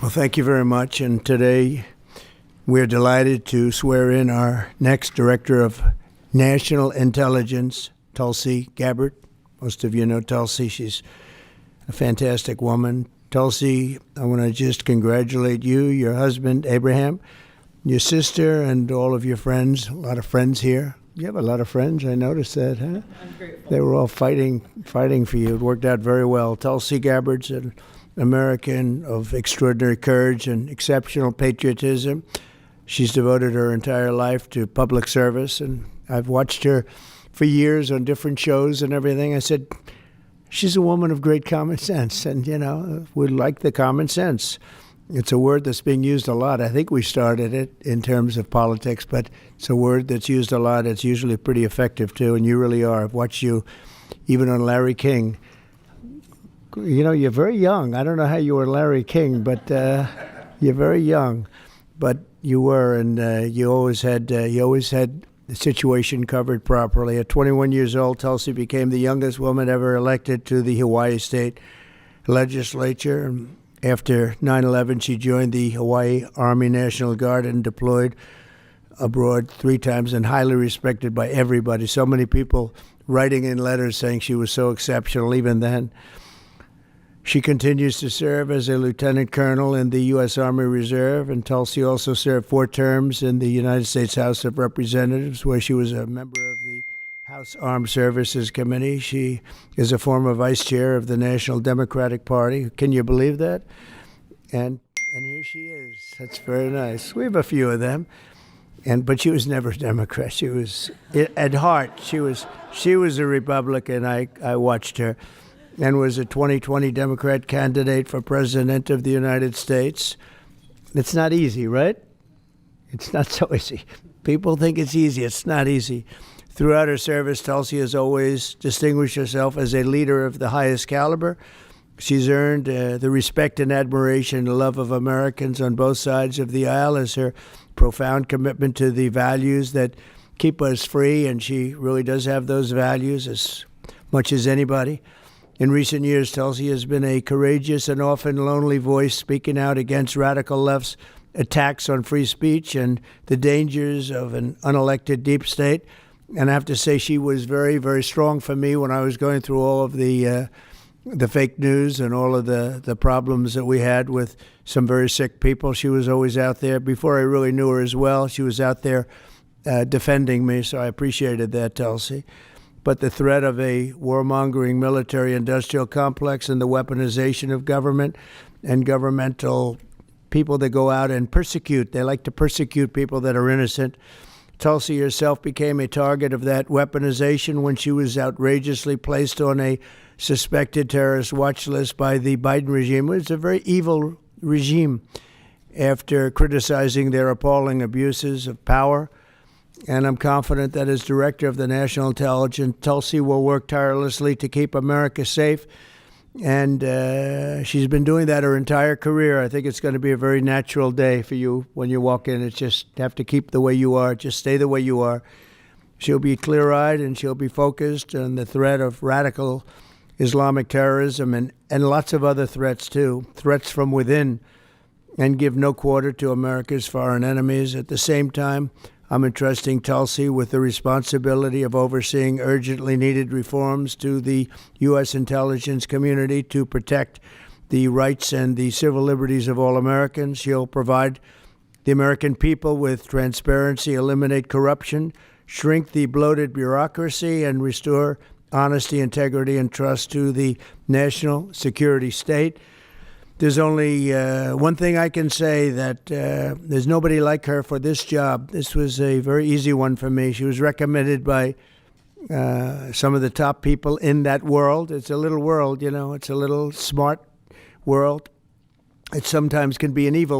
Well, thank you very much. And today we're delighted to swear in our next Director of National Intelligence, Tulsi Gabbard. Most of you know Tulsi. She's a fantastic woman. Tulsi, I want to just congratulate you, your husband, Abraham, your sister, and all of your friends. A lot of friends here. You have a lot of friends. I noticed that, huh? I'm grateful. They were all fighting for you. It worked out very well. Tulsi Gabbard's an American of extraordinary courage and exceptional patriotism. She's devoted her entire life to public service, and I've watched her for years on different shows and everything. I said, she's a woman of great common sense, and, we like the common sense. It's a word that's being used a lot. I think we started it in terms of politics, but it's a word that's used a lot. It's usually pretty effective, too, and you really are. I've watched you even on Larry King. You're very young. I don't know how you were Larry King, but you're very young. But you were, and you always had the situation covered properly. At 21 years old, Tulsi became the youngest woman ever elected to the Hawaii State Legislature. After 9/11, she joined the Hawaii Army National Guard and deployed abroad 3 times and highly respected by everybody. So many people writing in letters saying she was so exceptional even then. She continues to serve as a lieutenant colonel in the U.S. Army Reserve, and Tulsi also served 4 terms in the United States House of Representatives, where she was a member of the House Armed Services Committee. She is a former vice chair of the National Democratic Party. Can you believe that? And here she is. That's very nice. We have a few of them. But she was never a Democrat. She was, at heart, she was a Republican. I watched her. And was a 2020 Democrat candidate for President of the United States. It's not easy, right? It's not so easy. People think it's easy. It's not easy. Throughout her service, Tulsi has always distinguished herself as a leader of the highest caliber. She's earned the respect and admiration and love of Americans on both sides of the aisle as her profound commitment to the values that keep us free, and she really does have those values as much as anybody. In recent years, Tulsi has been a courageous and often lonely voice speaking out against radical left's attacks on free speech and the dangers of an unelected deep state. And I have to say she was very, very strong for me when I was going through all of the fake news and all of the problems that we had with some very sick people. She was always out there. Before I really knew her as well, she was out there defending me, so I appreciated that, Tulsi. But the threat of a warmongering military-industrial complex and the weaponization of government and governmental people that go out and persecute. They like to persecute people that are innocent. Tulsi herself became a target of that weaponization when she was outrageously placed on a suspected terrorist watch list by the Biden regime. It's a very evil regime after criticizing their appalling abuses of power. And I'm confident that as Director of the National Intelligence, Tulsi will work tirelessly to keep America safe. And she's been doing that her entire career. I think it's going to be a very natural day for you when you walk in. It's just have to keep the way you are. Just stay the way you are. She'll be clear-eyed and she'll be focused on the threat of radical Islamic terrorism and lots of other threats, too, threats from within, and give no quarter to America's foreign enemies. At the same time, I'm entrusting Tulsi with the responsibility of overseeing urgently needed reforms to the U.S. intelligence community to protect the rights and the civil liberties of all Americans. She'll provide the American people with transparency, eliminate corruption, shrink the bloated bureaucracy, and restore honesty, integrity, and trust to the national security state. There's only one thing I can say, that there's nobody like her for this job. This was a very easy one for me. She was recommended by some of the top people in that world. It's a little world, it's a little smart world. It sometimes can be an evil